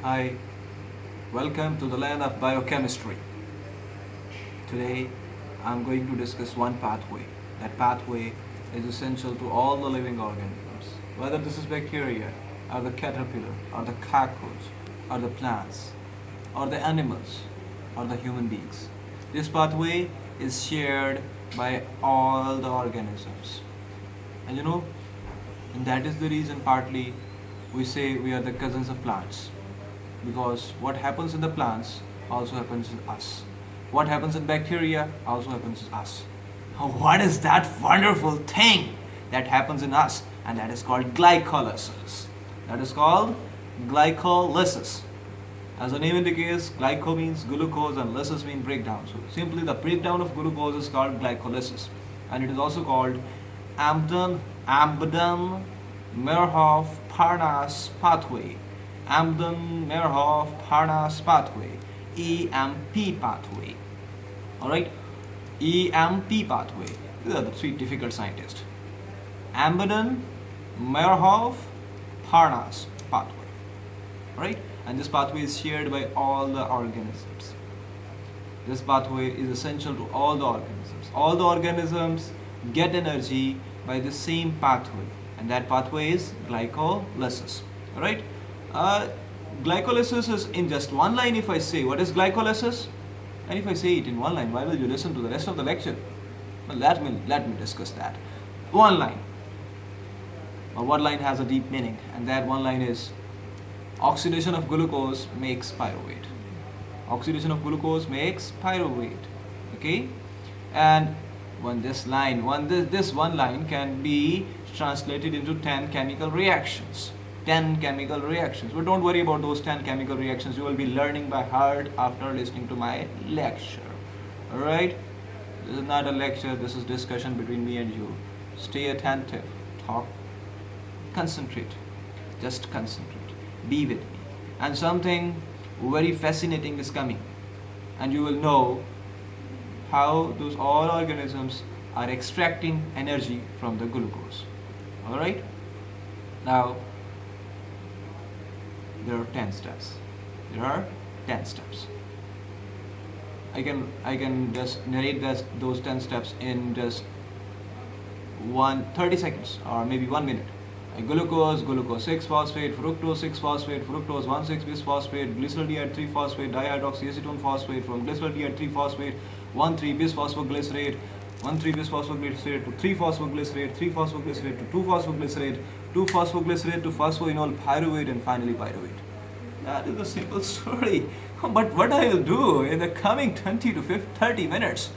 Hi, welcome to the land of biochemistry. Today I'm going to discuss one pathway. That pathway is essential to all the living organisms, whether this is bacteria, or the caterpillar, or the cockroach, or the plants, or the animals, or the human beings. This pathway is shared by all the organisms. And and that is the reason partly we say we are the cousins of plants, because what happens in the plants also happens in us. What happens in bacteria also happens in us. What is that wonderful thing that happens in us? And that is called glycolysis. That is called glycolysis. As the name indicates, glyco means glucose and lysis means breakdown. So simply the breakdown of glucose is called glycolysis. And it is also called Amden-Merhoff-Parnas pathway. Amden-Merhoff-Parnas pathway. EMP pathway. Alright? EMP pathway. These are the three difficult scientists. Amden-Merhoff-Parnas pathway. Alright? And this pathway is shared by all the organisms. This pathway is essential to all the organisms. All the organisms get energy by the same pathway, and that pathway is glycolysis. Alright? Glycolysis is in just one line. If I say what is glycolysis, and if I say it in one line, why will you listen to the rest of the lecture? Well, let me discuss that. One line. One line has a deep meaning, and that one line is oxidation of glucose makes pyruvate. Oxidation of glucose makes pyruvate. Okay? And this one line can be translated into 10 chemical reactions. 10 chemical reactions. But don't worry about those 10 chemical reactions. You will be learning by heart after listening to my lecture. Alright? This is not a lecture, this is discussion between me and you. Stay attentive. Talk. Concentrate. Just concentrate. Be with me. And something very fascinating is coming. And you will know how those all organisms are extracting energy from the glucose. Alright? Now, there are 10 steps. There are 10 steps. I can just narrate those 10 steps in just 30 seconds or maybe 1 minute. Glucose 6-phosphate, fructose 6-phosphate, fructose 1,6-bisphosphate, glycerol 3-phosphate, dihydroxyacetone phosphate, from glycerol 3-phosphate, 1,3-bisphosphoglycerate, 1,3-bisphosphoglycerate to 3-phosphoglycerate, 3-phosphoglycerate to 2-phosphoglycerate, 2-phosphoglycerate to phosphoenol pyruvate, and finally pyruvate. That is a simple story. But what I will do in the coming 20 to 30 minutes,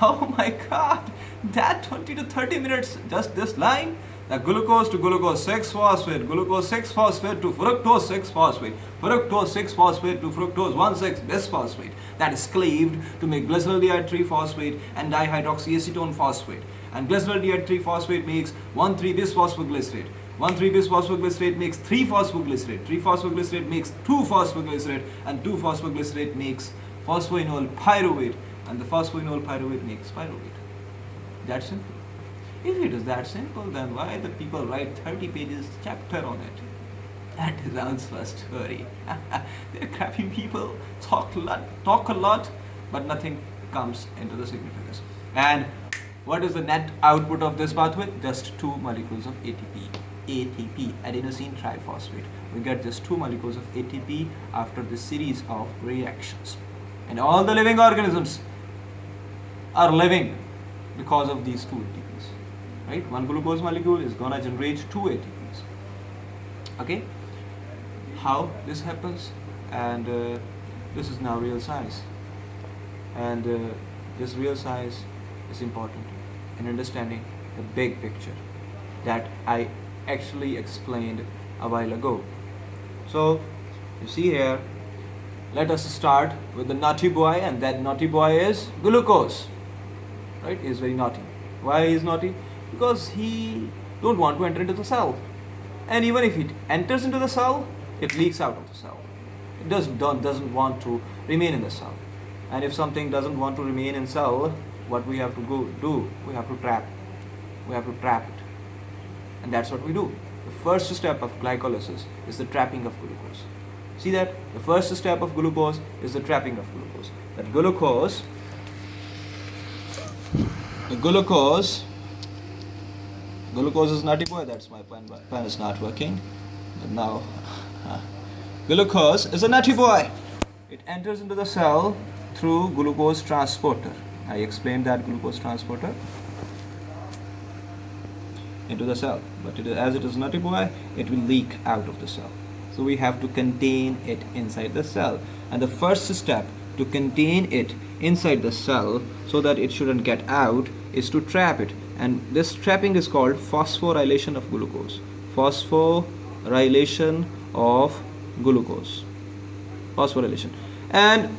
oh my god, that 20 to 30 minutes, just this line, the glucose to glucose 6-phosphate, glucose 6-phosphate to fructose 6-phosphate, fructose 6-phosphate to fructose 1,6-bisphosphate, that is cleaved to make glycerol 3-phosphate and dihydroxyacetone phosphate. And glycerol 3-phosphate makes 1,3-bisphosphoglycerate. 1,3-bisphosphoglycerate makes 3-phosphoglycerate. 3-phosphoglycerate makes 2-phosphoglycerate, and 2-phosphoglycerate makes phosphoenol pyruvate, and the phosphoenol pyruvate makes pyruvate. That's simple. If it is that simple, then why the people write 30 pages chapter on it? That is Answer's story. They're crappy people, talk a lot, but nothing comes into the significance. And what is the net output of this pathway? Just 2 molecules of ATP. ATP, adenosine triphosphate. We get just 2 molecules of ATP after this series of reactions. And all the living organisms are living because of these 2 ATPs. Right? One glucose molecule is gonna generate 2 ATPs. Okay? How this happens? And this is now real science. And this real science is important in understanding the big picture that I actually explained a while ago. So, you see here, let us start with the naughty boy, and that naughty boy is glucose. Right? He is very naughty. Why he is naughty? Because he don't want to enter into the cell. And even if it enters into the cell, it leaks out of the cell. It doesn't want to remain in the cell. And if something doesn't want to remain in cell, what we have to do? We have to trap. We have to trap it. And that's what we do. The first step of glycolysis is the trapping of glucose. See that the first step of glucose is the trapping of glucose. That glucose is naughty boy. That's my pen is not working. But now, glucose is a naughty boy. It enters into the cell through glucose transporter. I explained that glucose transporter into the cell, but as it is naughty boy, it will leak out of the cell. So we have to contain it inside the cell, and the first step to contain it inside the cell so that it shouldn't get out is to trap it, and this trapping is called phosphorylation of glucose. Phosphorylation of glucose. Phosphorylation. And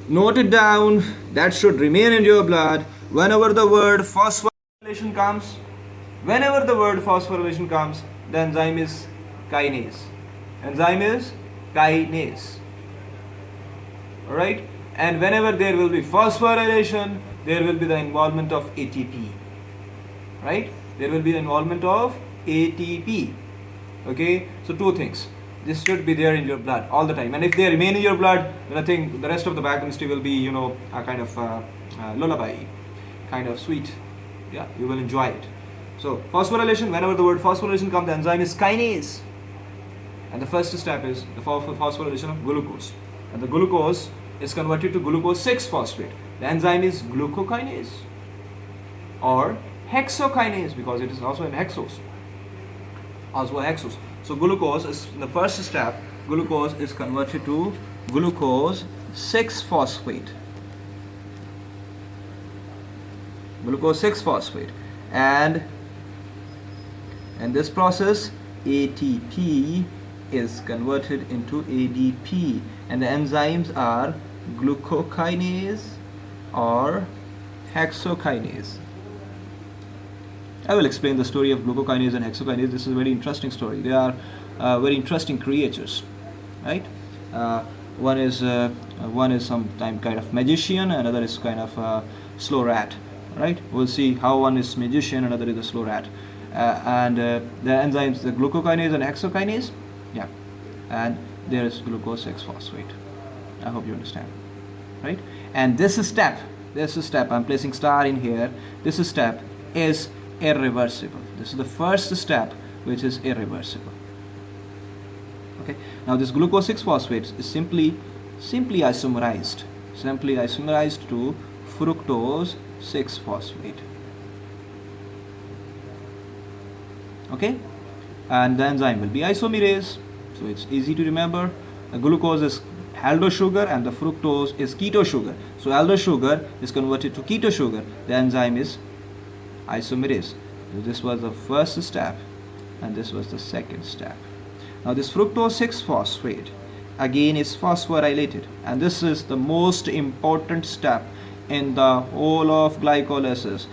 note it down, that should remain in your blood. Whenever the word phosphorylation comes, the enzyme is kinase. Enzyme is kinase. Alright? And whenever there will be phosphorylation, there will be the involvement of ATP. Right? There will be the involvement of ATP. Okay? So two things. This should be there in your blood all the time. And if they remain in your blood, then I think the rest of the biochemistry will be, a kind of lullaby, kind of sweet. Yeah, you will enjoy it. So phosphorylation, whenever the word phosphorylation comes, the enzyme is kinase. And the first step is the phosphorylation of glucose. And the glucose is converted to glucose 6-phosphate. The enzyme is glucokinase or hexokinase, because it is also an hexose. So glucose is the first step. Glucose is converted to glucose 6-phosphate. Glucose 6-phosphate. And in this process, ATP is converted into ADP, and the enzymes are glucokinase or hexokinase. I will explain the story of glucokinase and hexokinase. This is a very interesting story. They are very interesting creatures, right? One is some kind of magician, another is kind of a slow rat, right? We'll see how one is magician, another is a slow rat. And the enzymes, the glucokinase and hexokinase, yeah, and there is glucose 6-phosphate. I hope you understand, right? And this step, I'm placing star in here. This step is irreversible. This is the first step which is irreversible. Okay. Now this glucose 6-phosphate is simply isomerized to fructose 6-phosphate. Okay, and the enzyme will be isomerase. So it's easy to remember. The glucose is aldose sugar and the fructose is keto sugar. So aldose sugar is converted to keto sugar. The enzyme is isomerase. So this was the first step and this was the second step. Now this fructose 6-phosphate again is phosphorylated, and this is the most important step in the whole of glycolysis.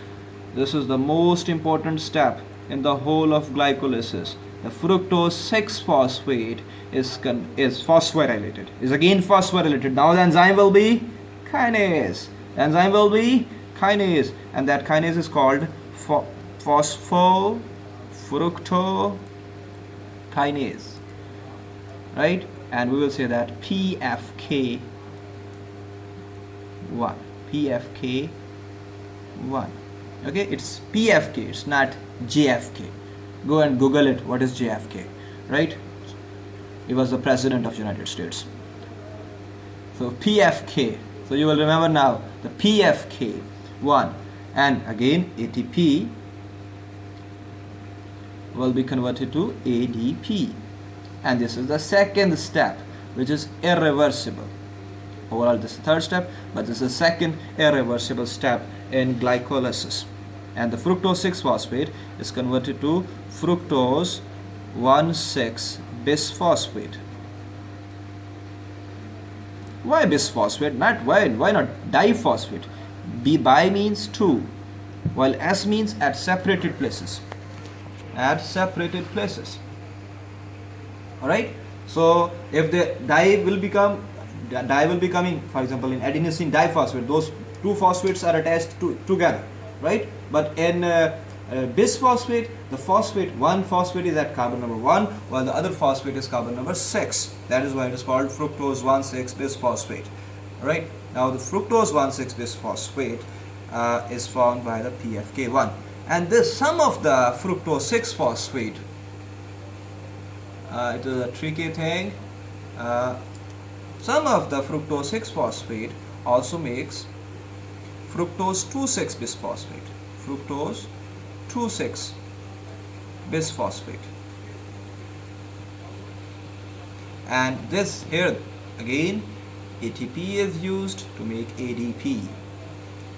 This is the most important step in the whole of glycolysis. The fructose 6-phosphate is phosphorylated, is again phosphorylated. Now the enzyme will be kinase. The enzyme will be kinase, and that kinase is called phosphofructokinase, right? And we will say that PFK1. Okay, it's PFK, it's not JFK. Go and Google it. What is JFK, right? He was the president of the United States. So PFK. So you will remember now the PFK1, and again ATP will be converted to ADP, and this is the second step, which is irreversible. Overall this is the third step, but this is the second irreversible step in glycolysis. And the fructose 6-phosphate is converted to fructose 1,6-bisphosphate. Why bisphosphate? Why not diphosphate? Bi means two, while S means at separated places. At separated places. Alright? So if the di will be coming, for example, in adenosine diphosphate, those two phosphates are attached together, right? But in bisphosphate, the phosphate, one phosphate is at carbon number 1, while the other phosphate is carbon number 6. That is why it is called fructose 1,6-bisphosphate. Right? Now the fructose 1,6-bisphosphate is formed by the PFK1. And this sum of the fructose 6-phosphate, it is a tricky thing. Sum of the fructose 6-phosphate also makes fructose 2,6-bisphosphate. Fructose 2,6-bisphosphate. And this here again, ATP is used to make ADP.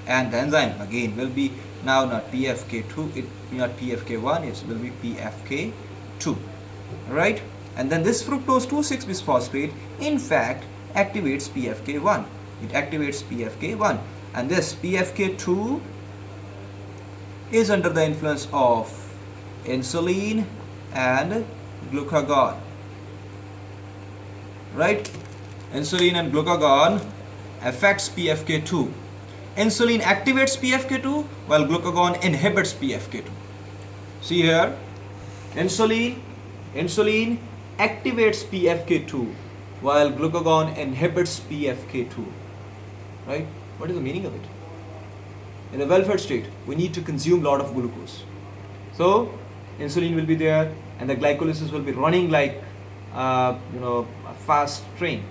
And the enzyme again will be now not PFK2, it not PFK1, it will be PFK2. Right? And then this fructose 2,6-bisphosphate in fact activates PFK1. It activates PFK1. And this PFK2 is under the influence of insulin and glucagon. Right? Insulin and glucagon affects PFK2. Insulin activates PFK2 while glucagon inhibits PFK2. See here, insulin activates PFK2 while glucagon inhibits PFK2. Right? What is the meaning of it? In a well-fed state, we need to consume a lot of glucose. So, insulin will be there and the glycolysis will be running like a fast train.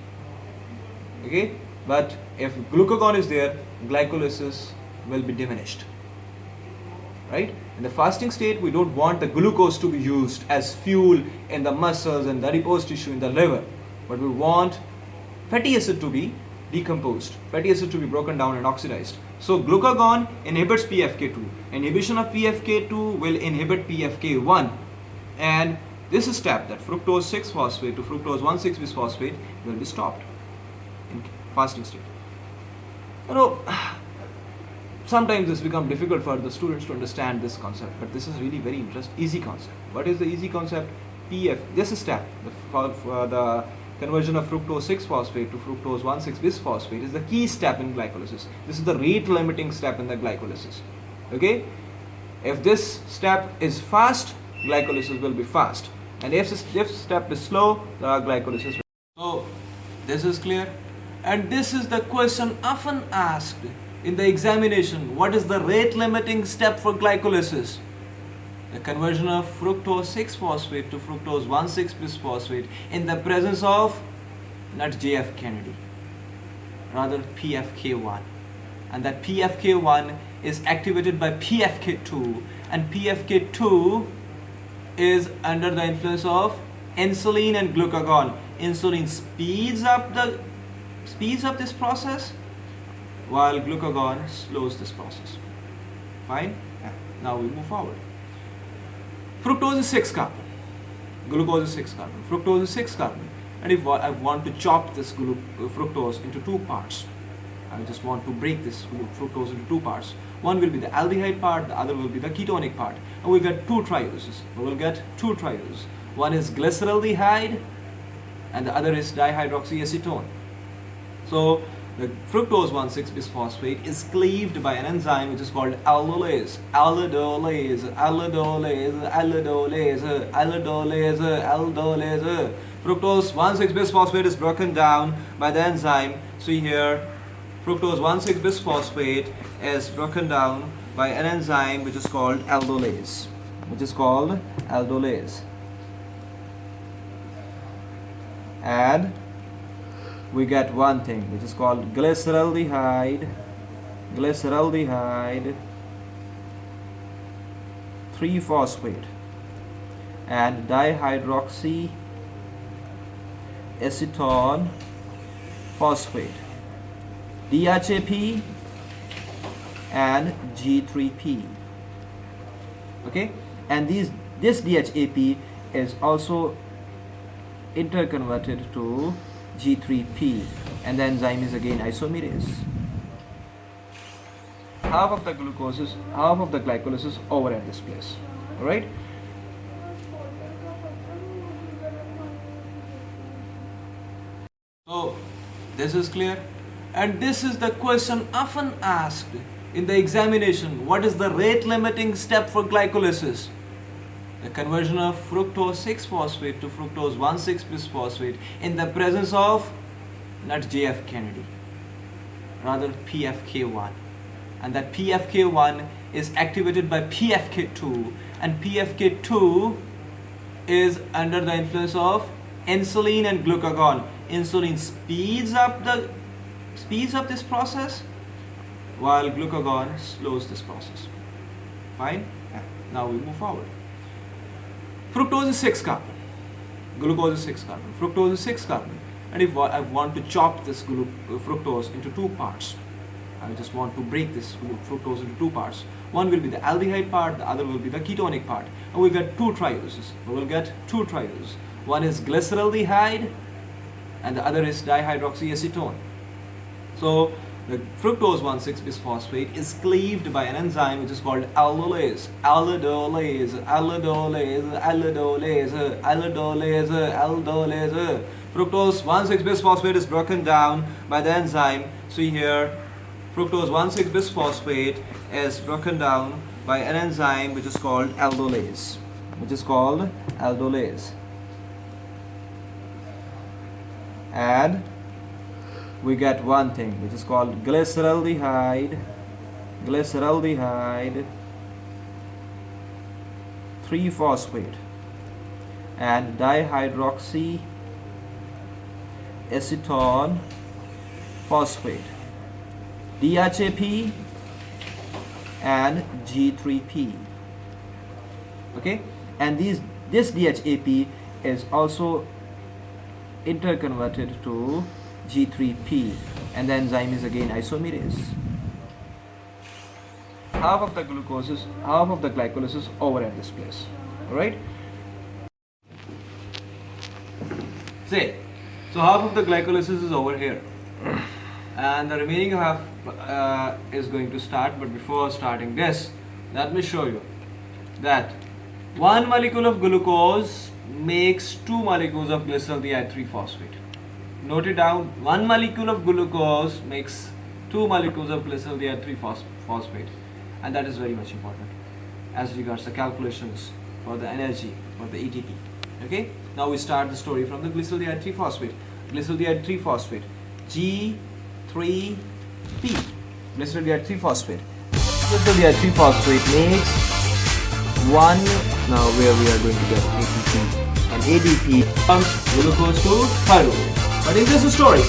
Okay? But if glucagon is there, glycolysis will be diminished. Right? In the fasting state, we don't want the glucose to be used as fuel in the muscles and the adipose tissue in the liver, but we want fatty acid to be decomposed, fatty acid to be broken down and oxidized. So glucagon inhibits PFK2. Inhibition of PFK2 will inhibit PFK1, and this step, that fructose 6-phosphate to fructose 1,6-bisphosphate, will be stopped in fasting state. Sometimes this becomes difficult for the students to understand this concept, but this is really very easy concept. What is the easy concept? This step, the conversion of fructose 6-phosphate to fructose 1,6-bisphosphate is the key step in glycolysis. This is the rate limiting step in the glycolysis. Okay? If this step is fast, glycolysis will be fast. And if this step is slow, the glycolysis will. So, this is clear. And this is the question often asked in the examination. What is the rate limiting step for glycolysis? The conversion of fructose 6-phosphate to fructose 1,6-bisphosphate in the presence of not JF Kennedy, rather PFK1. And that PFK1 is activated by PFK2, and PFK2 is under the influence of insulin and glucagon. Insulin speeds up this process, while glucagon slows this process. Fine? Now we move forward. Fructose is 6 carbon. Glucose is 6 carbon. Fructose is 6 carbon. And if I want to chop this fructose into 2 parts, I just want to break this fructose into 2 parts. One will be the aldehyde part, the other will be the ketonic part. And we'll get 2 trioses. One is glyceraldehyde and the other is dihydroxyacetone. So the fructose 1,6-bisphosphate is cleaved by an enzyme which is called aldolase. Fructose 1,6-bisphosphate is broken down by the enzyme. See here, fructose 1,6-bisphosphate is broken down by an enzyme which is called aldolase. And we get one thing which is called glyceraldehyde 3-phosphate and dihydroxyacetone phosphate, DHAP and G3P. Okay, and this DHAP is also interconverted to G3P, and the enzyme is again isomerase. Half of the glycolysis over at this place. Alright? So this is clear, and this is the question often asked in the examination. What is the rate limiting step for glycolysis? the conversion of fructose 6-phosphate to fructose 1,6-bisphosphate in the presence of not JF Kennedy, rather PFK1, and that PFK1 is activated by PFK2, and PFK2 is under the influence of insulin and glucagon. Insulin speeds up this process, while glucagon slows this process. Fine? Now we move forward. Fructose is 6 carbon, glucose is 6 carbon, fructose is 6 carbon. And if I want to chop this fructose into 2 parts, I just want to break this fructose into 2 parts. One will be the aldehyde part, the other will be the ketonic part. And we'll get 2 trioses. One is glyceraldehyde and the other is dihydroxyacetone. So the fructose 1,6-bisphosphate is cleaved by an enzyme which is called aldolase. Fructose 1,6-bisphosphate is broken down by the enzyme. See here, fructose 1,6-bisphosphate is broken down by an enzyme which is called aldolase. And we get one thing which is called glyceraldehyde 3-phosphate and dihydroxyacetone phosphate, DHAP and G3P. Okay, and this DHAP is also interconverted to G3P, and the enzyme is again isomerase. Half of the glycolysis over at this place. Alright? So half of the glycolysis is over here, and the remaining half is going to start. But before starting this, let me show you that 1 molecule of glucose makes 2 molecules of glyceraldehyde 3-phosphate. Note it down. 1 molecule of glucose makes 2 molecules of glyceraldehyde 3-phosphate, and that is very much important as regards the calculations for the energy for the ATP. Okay, now we start the story from the glyceraldehyde 3-phosphate. Glyceraldehyde 3-phosphate, G3P. Glyceraldehyde 3-phosphate. Glyceraldehyde 3-phosphate makes 1. Now where we are going to get ATP and ADP from glucose to pyruvate. But in this story,